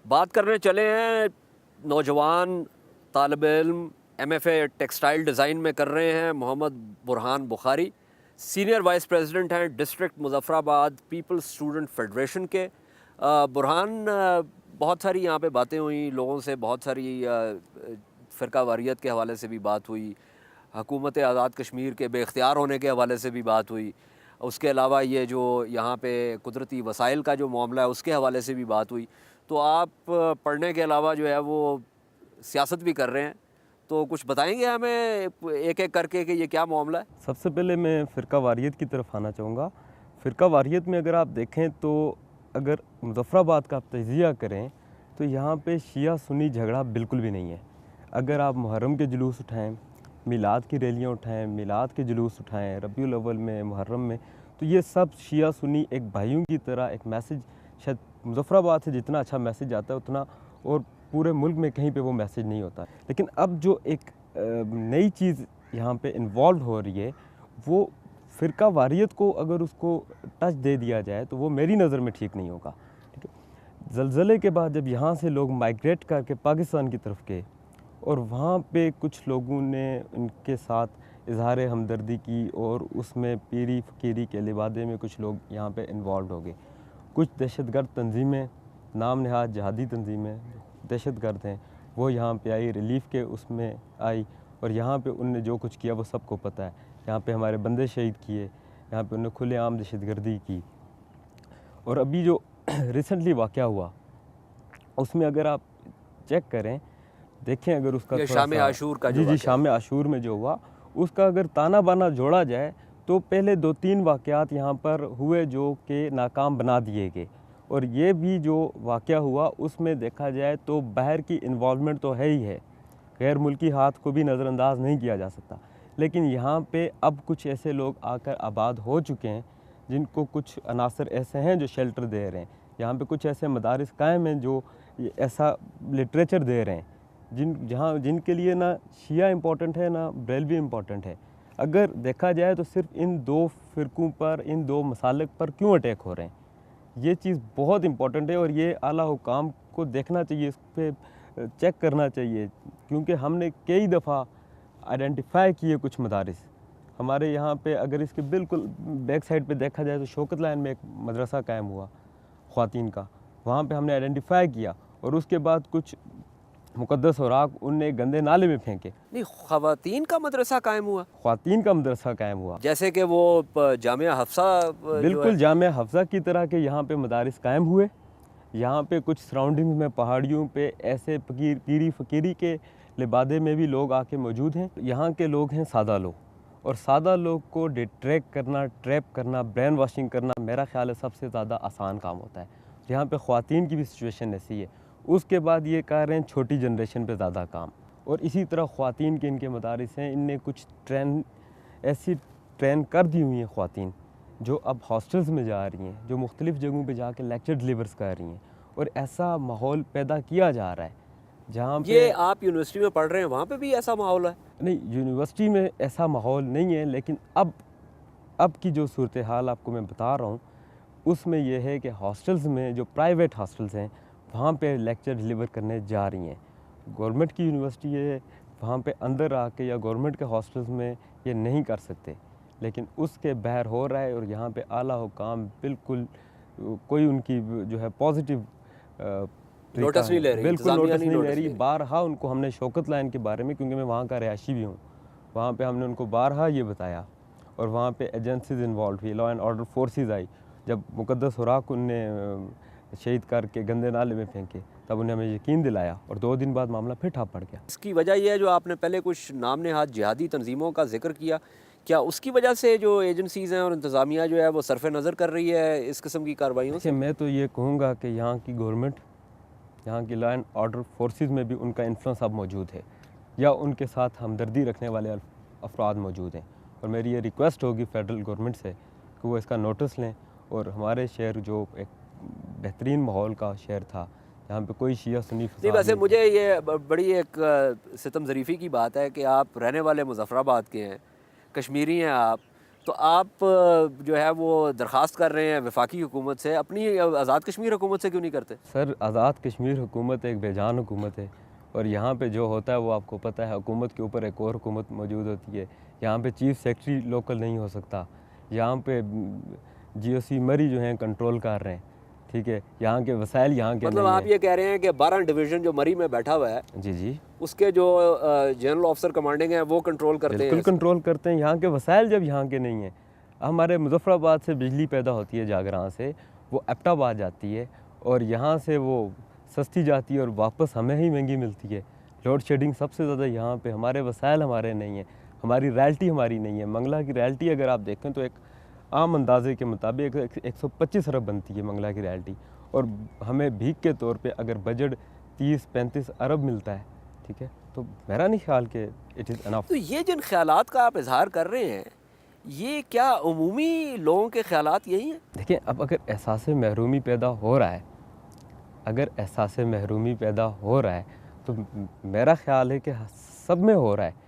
बात करने चले हैं नौजवान तालिब इल्म MFA टेक्सटाइल डिज़ाइन में कर रहे हैं Mohammad Burhan Bukhari, senior vice president हैं district Muzaffarabad people's student federation के। बुरहान, बहुत सारी यहाँ पे बातें हुई लोगों से, बहुत सारी फ़िरका वारियत के हवाले से भी बात हुई, हुकूमत आज़ाद कश्मीर के बेख्तियार होने के हवाले से भी बात हुई, उसके अलावा ये जो यहाँ पे कुदरती वसाइल का जो मामला है उसके हवाले से भी बात हुई। तो आप पढ़ने के अलावा जो है वो सियासत भी कर रहे हैं, तो कुछ बताएंगे हमें एक एक करके कि ये क्या मामला है? सबसे पहले मैं फ़िरका वारियत की तरफ आना चाहूँगा। फ़िरका वारियत में अगर आप देखें तो अगर मुज़फ़्फ़राबाद का आप तजिया करें तो यहाँ पे शिया सुन्नी झगड़ा बिल्कुल भी नहीं है। अगर आप मुहर्रम के जुलूस उठाएं, मिलाद की रैलियाँ उठाएं, मिलाद के जुलूस उठाएं, रबीउल अव्वल में, मुहर्रम में, तो ये सब शिया सुन्नी एक भाइयों की तरह एक मैसेज, शायद मुज़फ़्फ़राबाद से जितना अच्छा मैसेज आता है उतना और पूरे मुल्क में कहीं पे वो मैसेज नहीं होता। लेकिन अब जो एक नई चीज़ यहाँ पे इन्वॉल्व हो रही है, वो फ़िरका वारियत को अगर उसको टच दे दिया जाए तो वो मेरी नज़र में ठीक नहीं होगा। ठीक है, ज़लज़ले के बाद जब यहाँ से लोग माइग्रेट करके पाकिस्तान की तरफ गए और वहाँ पे कुछ लोगों ने उनके साथ इजहार हमदर्दी की और उसमें पीरी फ़कीरी के लिबादे में कुछ लोग यहाँ पे इन्वॉल्व हो गए। कुछ दहशतगर्द तंजीमें, नाम नहाद जहादी तंजीमें, दहशतगर्द हैं, वो यहाँ पे आई, रिलीफ़ के उसमें आई और यहाँ पे उनने जो कुछ किया वो सबको पता है। यहाँ पे हमारे बंदे शहीद किए, यहाँ पे उन्होंने खुलेआम दहशतगर्दी की। और अभी जो रिसेंटली वाक़या हुआ उसमें अगर आप चेक करें, देखें अगर उसका ये थोड़ा शाम सा आशूर का जो जी वाक़या है। शाम आशूर में जो हुआ उसका अगर ताना बाना जोड़ा जाए तो पहले 2-3 वाक़यात यहाँ पर हुए जो कि नाकाम बना दिए गए और ये भी जो वाक़या हुआ उसमें देखा जाए तो बाहर की इन्वॉल्वमेंट तो है ही है, गैर मुल्की हाथ को भी नज़रअंदाज नहीं किया जा सकता। लेकिन यहाँ पे अब कुछ ऐसे लोग आकर आबाद हो चुके हैं जिनको कुछ अनासर ऐसे हैं जो शेल्टर दे रहे हैं। यहाँ पे कुछ ऐसे मदारिस कायम हैं जो ऐसा लिटरेचर दे रहे हैं जिनके लिए ना शिया इम्पोर्टेंट है ना बरेलवी इम्पोर्टेंट है। अगर देखा जाए तो सिर्फ इन दो फ़िरकों पर, इन दो मसालिक पर क्यों अटैक हो रहे हैं, ये चीज़ बहुत इम्पोर्टेंट है और ये आला हुकाम को देखना चाहिए, इस पर चेक करना चाहिए। क्योंकि हमने कई दफ़ा आइडेंटिफाई किए कुछ मदारिस हमारे यहाँ पे। अगर इसके बिल्कुल बैक साइड पे देखा जाए तो शौकत लाइन में एक मदरसा कायम हुआ ख़वातीन का, वहाँ पे हमने आइडेंटिफाई किया और उसके बाद कुछ मुक़द्दस औराक उनने गंदे नाले में फेंके। नहीं, ख़वातीन का मदरसा कायम हुआ? ख़वातीन का मदरसा कायम हुआ, जैसे कि वो जामिया हफ्सा जो है। बिल्कुल जामिया हफ्सा की तरह के यहाँ पे मदारिस कायम हुए। यहाँ पे कुछ सराउंडिंग्स में पहाड़ियों पे ऐसे पीरी फ़कीरी के लिबादे में भी लोग आके मौजूद हैं। यहाँ के लोग हैं सादा लोग और सादा लोग को डिट्रैक्ट करना, ट्रैप करना, ब्रेन वॉशिंग करना मेरा ख़्याल है सबसे ज़्यादा आसान काम होता है। यहाँ पे ख़वातीन की भी सिचुएशन ऐसी है। उसके बाद ये कह रहे हैं छोटी जनरेशन पे ज़्यादा काम, और इसी तरह ख़वातीन के इनके मदारिस हैं, इनने कुछ ऐसी ट्रेन कर दी हुई हैं ख़वातीन जो अब हॉस्टल्स में जा रही हैं, जो मुख्तलिफ़ जगहों पे जाके लेक्चर डिलीवर्स कर रही हैं और ऐसा माहौल पैदा किया जा रहा है जहाँ पे। ये आप यूनिवर्सिटी में पढ़ रहे हैं, वहाँ पे भी ऐसा माहौल है? नहीं, यूनिवर्सिटी में ऐसा माहौल नहीं है, लेकिन अब की जो सूरत हाल आपको मैं बता रहा हूँ उसमें यह है कि हॉस्टल्स में, जो प्राइवेट हॉस्टल्स हैं, वहाँ पे लेक्चर डिलीवर करने जा रही हैं। गवर्नमेंट की यूनिवर्सिटी है, वहाँ पे अंदर आके या गवर्नमेंट के हॉस्टल्स में ये नहीं कर सकते, लेकिन उसके बाहर हो रहा है और यहाँ पे आला हुकाम बिल्कुल कोई उनकी जो है पॉजिटिव नोटिस नहीं ले रही, बिल्कुल इंतज़ामिया नोटिस नहीं ले रही। रही। बारहा उनको हमने शौकत लाइन के बारे में, क्योंकि मैं वहाँ का रिहायशी भी हूँ, वहाँ पे हमने उनको बारहा ये बताया और वहाँ पे एजेंसीज इन्वॉल्व हुई, लॉ एंड ऑर्डर फोर्सेस आई। जब मुक़द्दस औराक उनने शहीद करके गंदे नाले में फेंके तब उन्हें हमें यकीन दिलाया और 2 दिन बाद मामला फिर ठप पड़ गया। इसकी वजह यह है, जो आपने पहले कुछ नाम नहाद जिहादी तंजीमों का जिक्र किया, क्या उसकी वजह से जो एजेंसीज़ हैं और इंतज़ामिया जो है वो सरफ़ नज़र कर रही है इस किस्म की कार्रवाइयों से? मैं तो ये कहूँगा कि यहाँ की गवर्नमेंट, यहाँ की लॉ एंड ऑर्डर फोर्सेस में भी उनका इन्फ्लुएंस अब मौजूद है या उनके साथ हमदर्दी रखने वाले अफराद मौजूद हैं। और मेरी ये रिक्वेस्ट होगी फेडरल गवर्नमेंट से कि वो इसका नोटिस लें और हमारे शहर जो एक बेहतरीन माहौल का शहर था, जहाँ पे कोई शिया सुन्नी नहीं, फसाद वैसे नहीं मुझे ये बड़ी एक सितम ज़रीफ़ी की बात है कि आप रहने वाले मुज़फ़्फ़राबाद के हैं, कश्मीरी हैं आप, तो आप जो है वो दरख्वास्त कर रहे हैं वफाकी हुकूमत से, अपनी आज़ाद कश्मीर हुकूमत से क्यों नहीं करते? सर, आज़ाद कश्मीर हुकूमत एक बेजान हुकूमत है और यहाँ पे जो होता है वो आपको पता है। हुकूमत के ऊपर एक और हुकूमत मौजूद होती है। यहाँ पे चीफ सेक्रेटरी लोकल नहीं हो सकता। यहाँ पे जीओसी मरी जो हैं कंट्रोल कर रहे हैं, ठीक है। यहाँ के वसाइल यहाँ के मतलब नहीं आप है। ये कह रहे हैं कि 12 डिवीज़न जो मरी में बैठा हुआ है, जी जी, उसके जो जनरल ऑफिसर कमांडिंग है वो कंट्रोल करते हैं बिल्कुल इसको? कंट्रोल करते हैं। यहाँ के वसाइल जब यहाँ के नहीं हैं, हमारे मुजफ्फराबाद से बिजली पैदा होती है जागरां से, वो एबटाबाद जाती है और यहाँ से वो सस्ती जाती है और वापस हमें ही महंगी मिलती है। लोड शेडिंग सबसे ज़्यादा यहाँ पे, हमारे वसाइल हमारे नहीं हैं, हमारी रैल्टी हमारी नहीं है। मंगला की रैल्टी अगर आप देखें तो एक आम अंदाजे के मुताबिक 125 अरब बनती है मंगला की रैल्टी, और हमें भीख के तौर पे अगर बजट 30-35 अरब मिलता है, ठीक है, तो मेरा नहीं ख्याल कि इट इज़ अनफ। तो ये जिन ख्यालात का आप इजहार कर रहे हैं, ये क्या उमूमी लोगों के ख्यालात यही हैं? देखिए, अब अगर एहसास महरूमी पैदा हो रहा है, अगर एहसास महरूमी पैदा हो रहा है तो मेरा ख्याल है कि सब में हो रहा है।